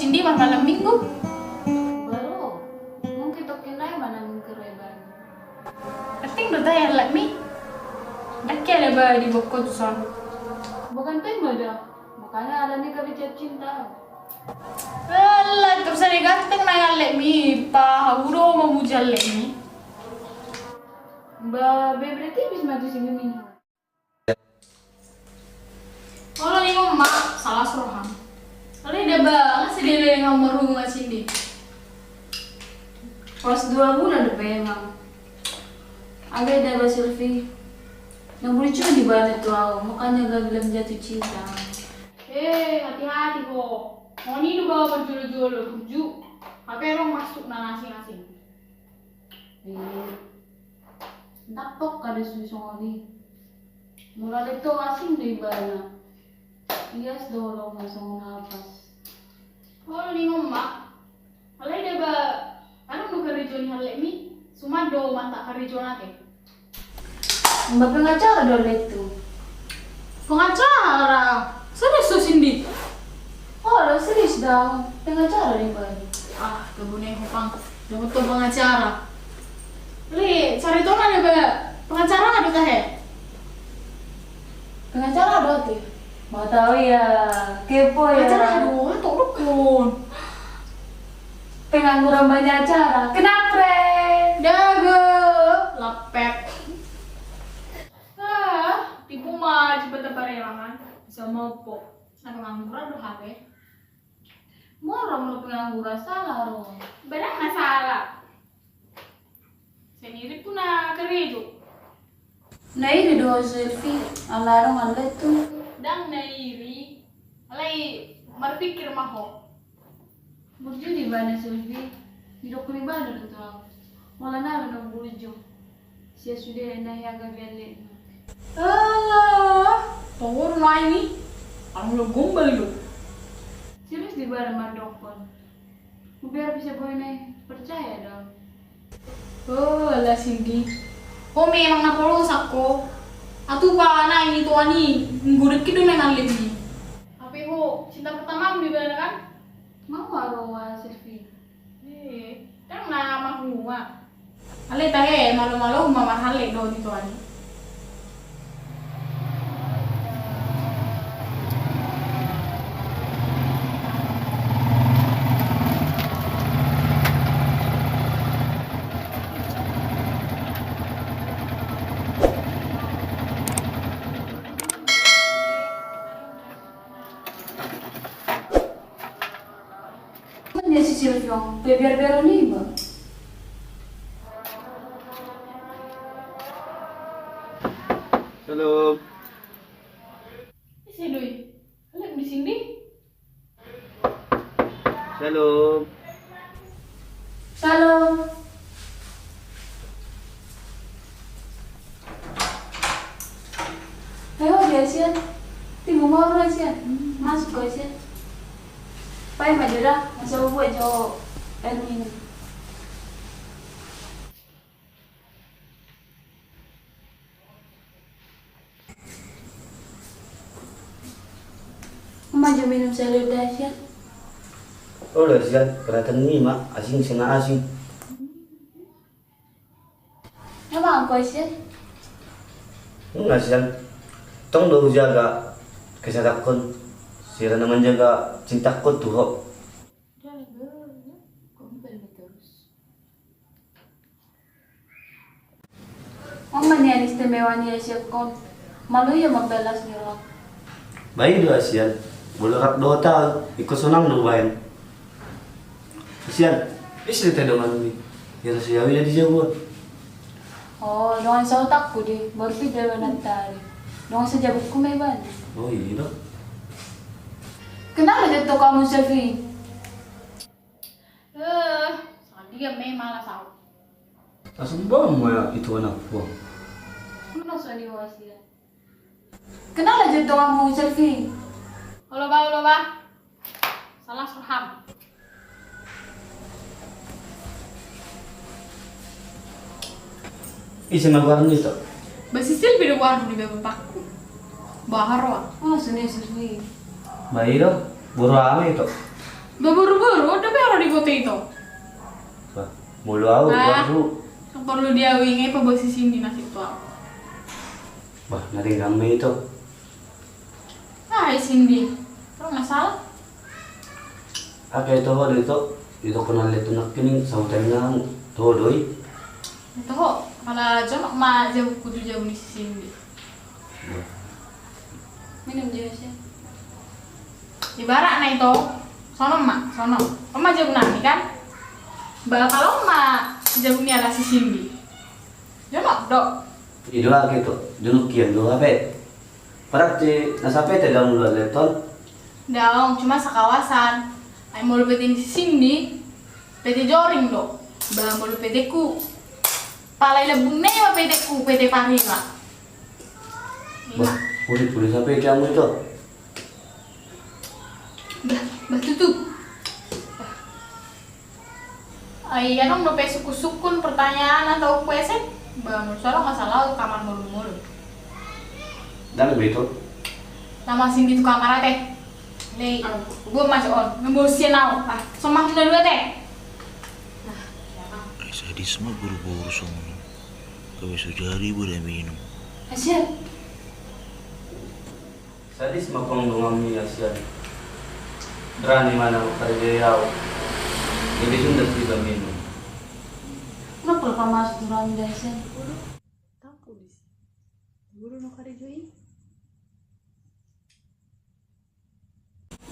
sindi malam minggu. Baru, mungkin tokin na mana mengkereban. Penting do tayo let me. Nakya ba di bokko son. Bukan tema dah, makanya ada nih kerja cinta. Alah, terus ada ganteng na let me. Pa huro mamujal let me. Mbak berarti bisa mati sini minum. Kalau ni mak salah suruhan. Kalau dia banget sih dia ngomong rumah sini. Pas 2 bulan udah memang. Agak ada Silvi. Yang boleh cuma di balik tuh aku, makanya gak bilang jatuh cinta. Hati-hati kok. Mau ni lu bawa berjolo-jolo tuju. Tapi orang masuk na nasi-nasi. Napok kada susong ni. Mulai itu asing di bana. Iya sedorong masuk napas. Kalau ni mak. Kalau dia ba ano nu karijon halek mi? Sumado mata karijon ake. Mbak pengacara dong itu. Pengacara. Serius tuh Cindy? Oh, lo serius dong. Pengacara nih Mbak. Kebunnya hutang. Udah betul pengacara. Li, cari tuh ada ba pengacara ada teh? Pengacara ada tuh. Mau tahu ya, kepo ya. Pengacara aduh, tuh dukun. Pengangguran banyak acara. Kenapa? Dago, lapet. Tipu mah cepet teparelangan. Bisa mopo. Nah pengangguran udah HP. Morong lo pengangguran salah lo. Barang masalah. Sendiri pun nak kerja. Nah ini doa Silvi, alarm Allah tuh. Dan nairi, alai berpikir maho. Burju di mana Silvi? Hidup ni mana tuh tau? Malah nara dong burju. Sia sudah naik agak balik. Alah, tawar na ini. Ang lo gombal lo. Serius di mana madokon? Biar bisa boy naik percaya dong. Oh, alah Cindy. Oh, memang napolos ako. Atu pa na ini tuan ni, ngurut kido na nalim ni. Tapi ho, cinta pertama di mana kan? Mau arawa Silvi? Kan nama huwa. Ale tahe malu-malu mama hale do di tuan ni. Mana si Silvi? Biar nih Mbak. Halo. Si Doi. Ale di sini. Halo. Salam. Ayo dia Asian. Timu mau Asian. Masuk ke Asian. Pai madera, masuk buat jo Erwin. Maju minum sayur Asian. Oh, udah siap. Kelihatan nih, Mak. Asing sana asing. Emang aku Asian? Enggak siap. Tong do jaga kesehatan. Sira naman jaga cinta ko tuh. Mama nih yang istimewa nih Asian kon. Malu ya membelas nih orang. Bayi do Asian. Boleh rak 2 tahun. Ikut senang do bayan. Asian. Istri teh dengan ni. Ya siya jadi jauh. Oh, doang sa otak ko di. Baru video nanti. Doang sa jabot ko may ban. Oh, iya. Kenapa jatuh kamu Silvi? Dia memang malas aku. Langsung bawa mo ya itu anak ko. Ano sa niwasi yan? Kenapa jatuh kamu Silvi? Halo ba? Salah surham. Isi magaran dito. Basisil bido warno ni bebapakku. Bahar wa. Oh, sini Silvi. Bayi do. Buru ame itu. Buru-buru, udah baru di foto itu. Bah, mulu aku Ah. baru. Yang perlu diawingi posisi ini nasi tua. Bah, nari kami itu. Ah, Cindy. Kalau nggak salah. Apa itu ho itu kenal itu nak kini sautan nang tuh doi. Itu kok kalau cuma mah jauh kudu jauh nih si Cindy. Bah, Minum juga sih. Ibarat nah itu, sono mak, sono. Oma jauh nani kan? Kalau mak jauh nih ala si Cindy. Jono dok. itu lah gitu. Dulu kian dulu apa? Parak ci nasape te dalam luar leton. Daong cuma sekawasan. Ay mau lupetin si Cindy, PT Joring dok. Mau lupetin ku. Palai lebung nih apa PT ku, PT Parima. Bah, pulis sampai kamu itu. Bah tutup. Ay, anong no suku-sukun pertanyaan atau kueset? Bah, menurut saya nggak salah kamar mulu-mulu. Dan begitu. Nama Cindy itu kamar teh. Lei, gua masuk on. Ngembosin aku. Ah, somah dulu teh. Sadis mah buru-buru semua. Kau sejari boleh minum. Asyik. Sadis makong dungami asian. Berani mana kerja yau. Jadi sudah tidak minum. Kenapa lupa masuk durang desa? Tahu dis. Guru no kare joi.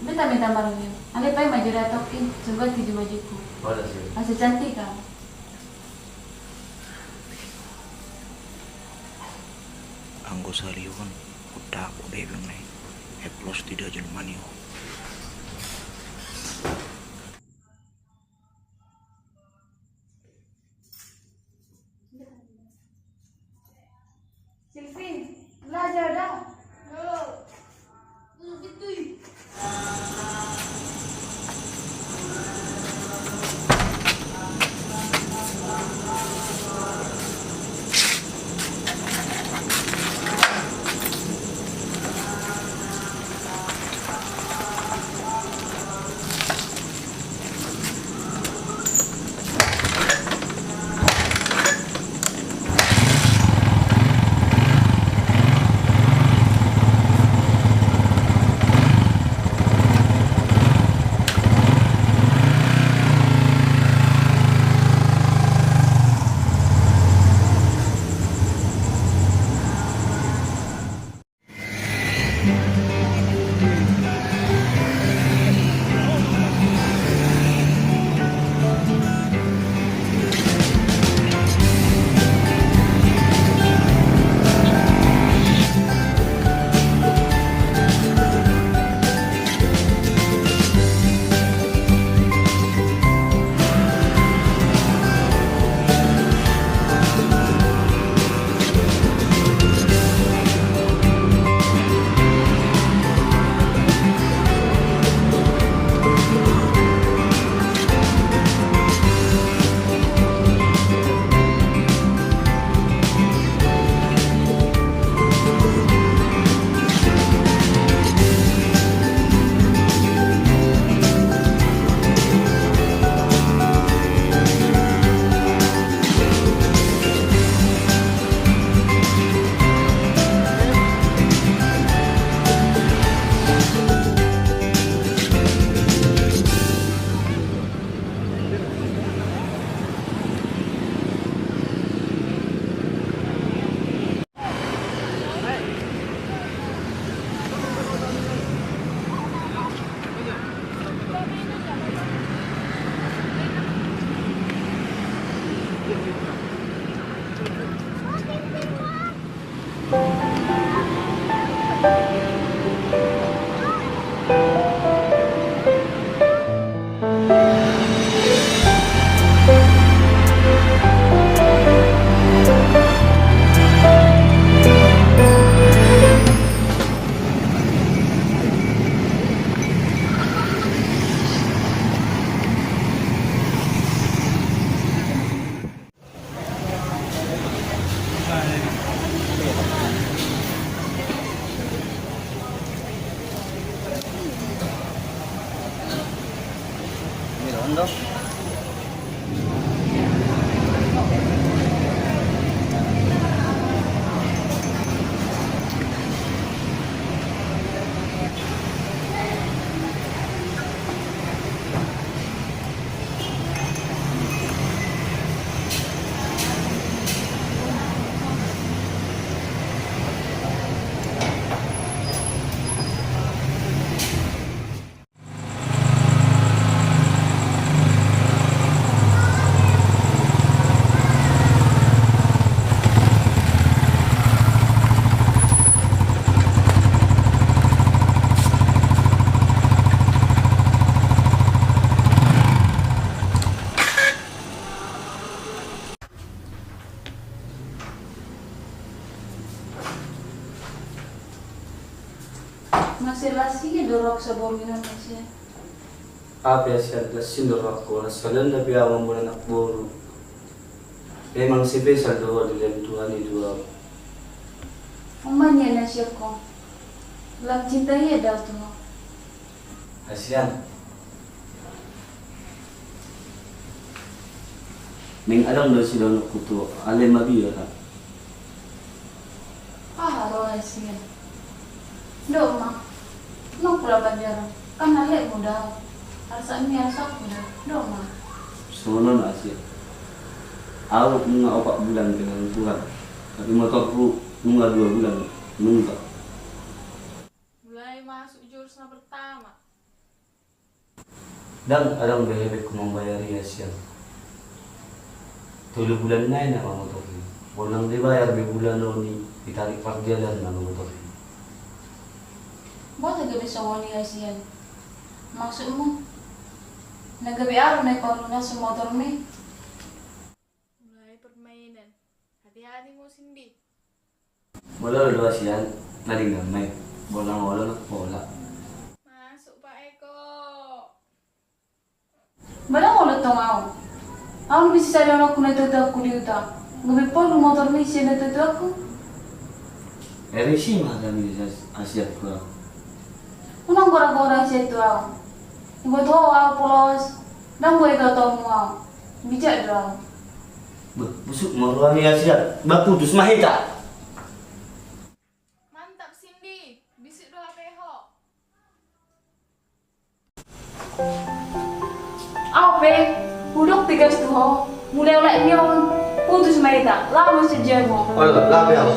Minta marungin. Alay pa yung majura tokin. Coba tidur majuku. Pada sih. Masih cantik kan? Anggo saliu kan udah aku deh bilang nih. Eplos tidak jadi manio. Silvin, belajar dong. masih lasi dorok sabor Indonesia. Apa ya siya sindor ako na salan na piyawan mo na nakboro. Memang si Faisal doon dilan Tuhan itu. Umanya na siya ko. Lam cinta ya daw to. Asian. Ning alam na sila nakuto, alay mabiya ha. Roa siya. Do ma. No pula banjar. Kan nalek mo daw. Arsanya asak mo daw. Do ma. Suno na siya. Awak mga 4 bulan dengan Tuhan. Tapi motorku mga 2 bulan nunggak. Mulai masuk jurusan pertama. Dan alam behebek ko membayari siya. 3 bulan na yun ang motor ini. Walang dibayar, may bulan ni ditarik pagjalan ng motor ini. Buat gabi sa wani siya. Maksud mo? Nagabi araw na ikaw na sa motor mo. Mulai permainan. Hati-hati mo, Cindy. Wala dua siya, naling gamay. Bolang-bolang at bola. Masuk Pak Eko. Balang ulit tong ako. Ako bisa sadar ako na ito ako dito. Gabi po, motor mo siya na ito ako. Erisi mah kami asiat ko. Unang gora-gora siya ito ako. Ibu to ako polos. Nang gue ito mo ako. Bijak doang. Busuk maruami asiat. Baputus mahita. Mantap, Cindy. Bisik doa peho. Apa? Budok tigas tuh. Mulai oleh nion. Putus mereka. Lama sejam mo. Oh, labi ako.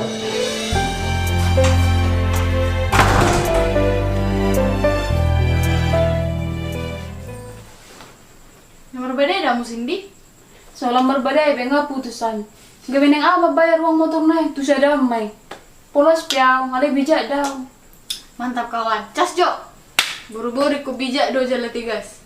Yang berbeda dah, Cindy. Soalnya berbeda ya, nggak putusan. Gabi neng apa bayar uang motor naik, tuh saya damai. Polos piau, ngalih bijak dah. Mantap kawan. Cas, Jo. Buru-buru ku bijak do jalan tigas.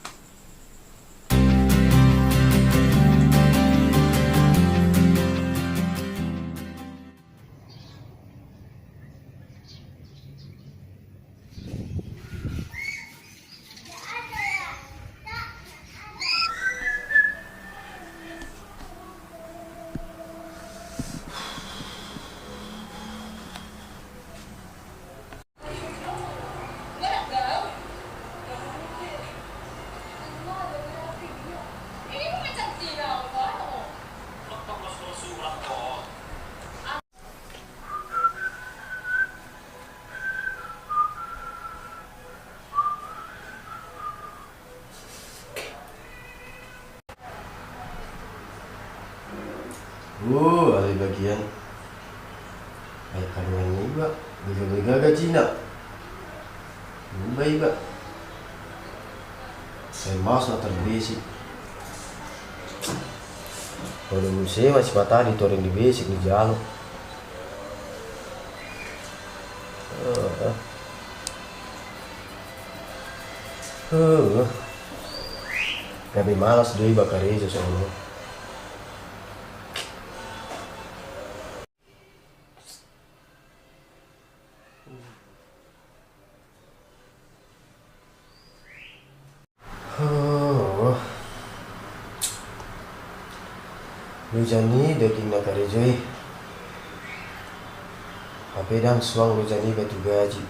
Ada bagian. Ay kanyang iba. Gaga Cina. Iba. Saya mas na terbasic. Kalau musik masih patah di touring di basic di jalur. Kami malas deh bakar aja soalnya. Lujani daging nakarejoy. HP dang suang lujani batu gaji.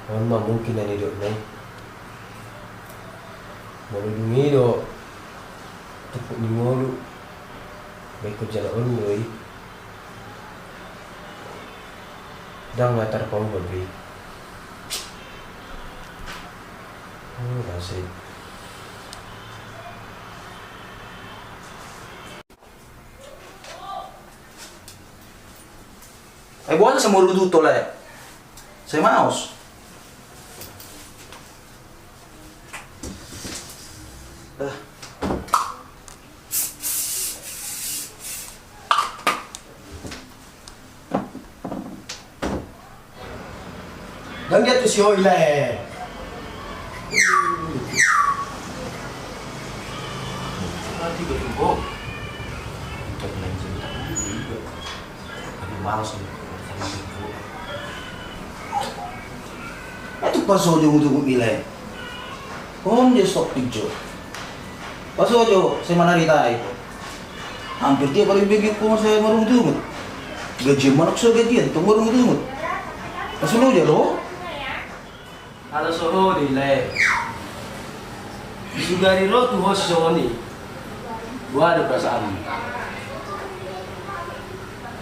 Mama mungkin ani dok nai. Maludungi do. Tepuk ni molu. Baik jalan onoi. Dang ngatar pau babi. Masih. Buona siamo tutto lei. Sei mouse. Dan dia tu si Oi le. Nanti gue malas nih. Itu pas ojo untuk nilai. Om dia stop pijo. Pas ojo saya mana ritai. Hampir tiap kali begitu saya marung tumut. Gaji manak so gajian, tuh marung tumut. Pas lo aja lo. Halo soho nilai. Sugari ro tuh host Sony. Gua ada perasaan.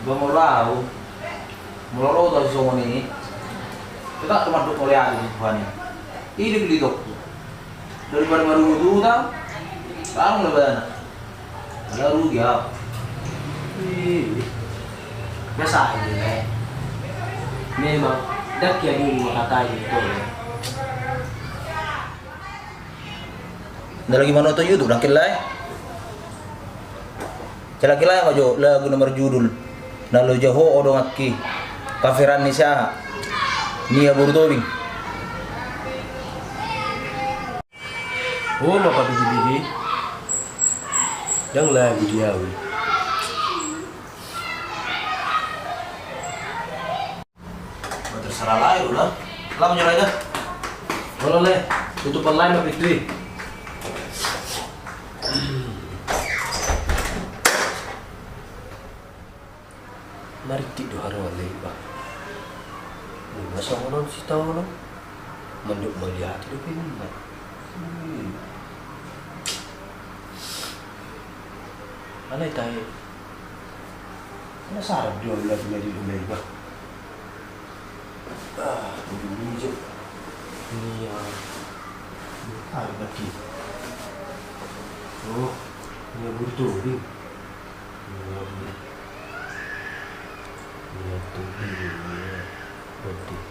Gua mau lau. Mau lau tuh semua ini. Kita cuma duk oleh aja di Tuhan ini. Ini beli dokter. Daripada marung itu tau. Kamu lebih enak. Ada rugi ya. Biasa aja nih. Memang dak ya dulu kata itu ya. Ada lagi mana tuh YouTube dah kilai. Cala kilai apa jo lagu nomor judul. Nalo jaho odong aki. Kafiran ni siya. Nia burutobing. Oh, maka biji-biji. Yang lagi dia. Terserah lah ya udah. Lah menyerah aja. Kalau le, tutupan lain apa itu? Mari tidur hari lagi, Pak. Masa orang si tahu lo, menduk melihat hidup ini, Pak. Alay tayo. Nasarap dia lagi di dunia, Pak. Ini je. Ini yang ada lagi. Oh, ini butuh ni. Ini tu ni. Butuh.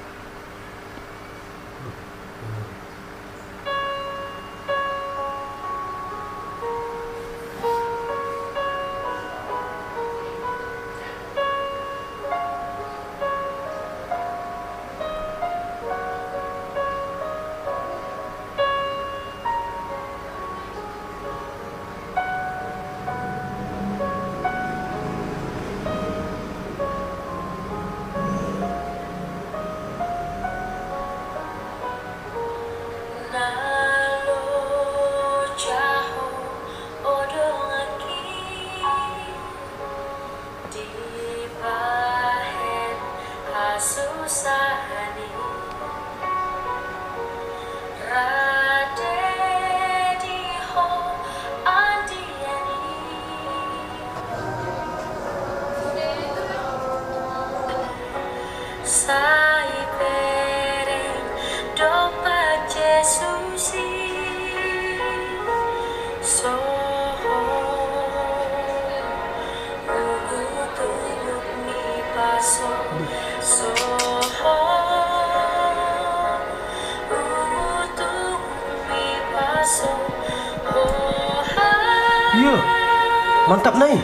Iya, mantap nih.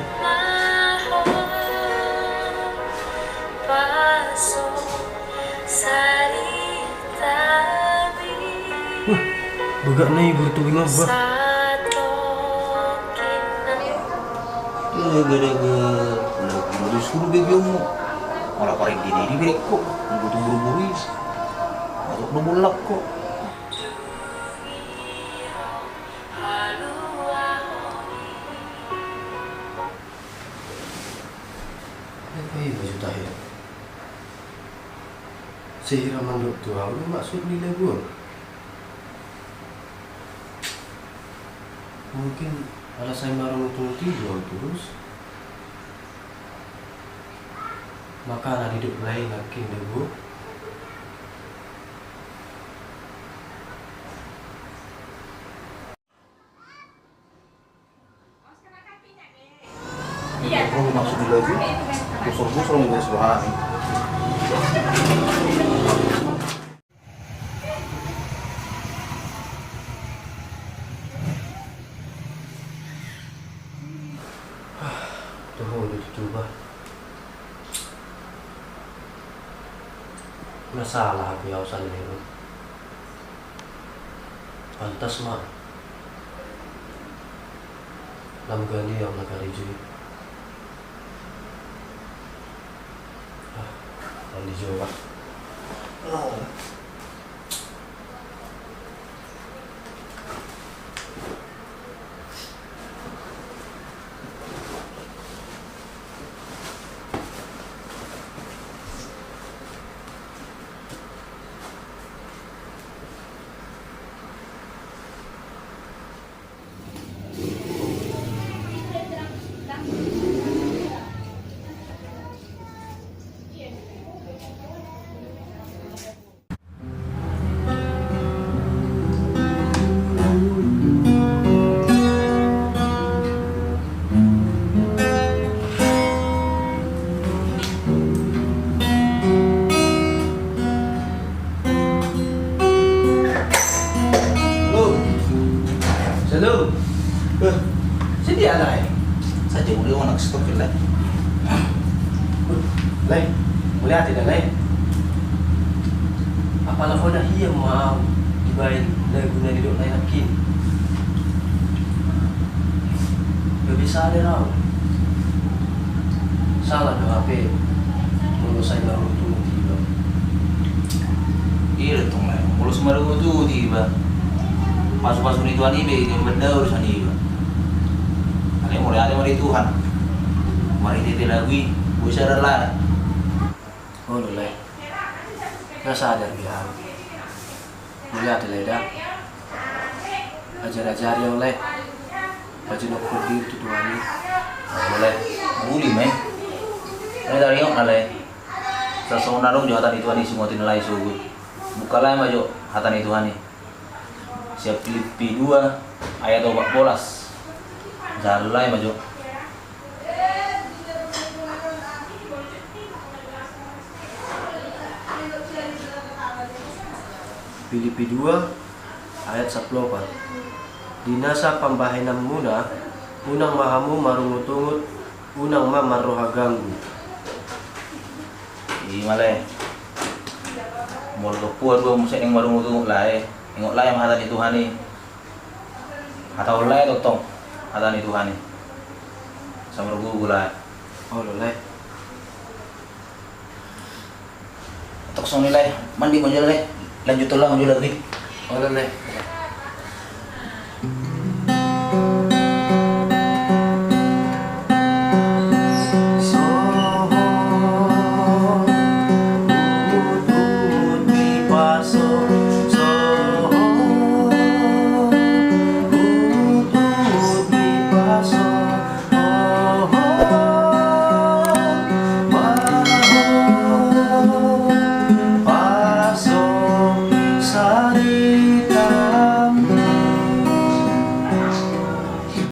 Begak nih butuh ngapa? Gara-gara udah disuruh begitu malah paling dini beri kok butuh buru-buru atau nubulak kok. Iya baju tahir. Sehiraman dokter, apa maksud nilai gue? Mungkin alasan baru untuk tidur terus. Makanan hidup lain lagi dulu. Kalau maksud lagi, busur-busur mengurus rohani. Tuh udah dicoba. Masalah aku yaosan ini. Pantas mah. Lam gani yang nakari juga. Kalau di Jawa. Halo. Halo. Sini ada ya? Saja udah mau nak stop lah. Lai, melihat tidak Lai? Apalah kau dah hiam mau dibain dah guna hidup lain lagi. Gak bisa ada tau. Salah dong HP. Menurut saya baru tu tiba. Iya dong lah. Mulus baru tu tiba. Masuk-masuk itu ani be yang benda urusan ini. Ada mulai ada mari Tuhan. Mari kita lagi. Bisa ada lah. Oh Lai. Gak sadar dia. Melihat Lai dah. Ajar-ajar yang Lai. Baju nak pergi tu Tuhan ni. Boleh. Buli meh. Ini dari yang nalai. Sesuatu narung jo hatan itu ani semua tinilai sugut. Bukalah maju hatan itu ani. Siap Filipi 2 ayat 14. Jalai maju. Filipi 2 ayat 14. Dinasa pambahenam muna, unang mahamu marungut-ungut, unang ma maroha ganggu. Iya malai. Mul kepuat gua musik yang baru tu lai. Engok lai yang hatan itu hani. Atau lai totong hatan itu hani. Sama gua lai. Oh Lai. Tok song nilai mandi mau jalan lai. Lanjut tulang lanjut lagi. Oh Lai.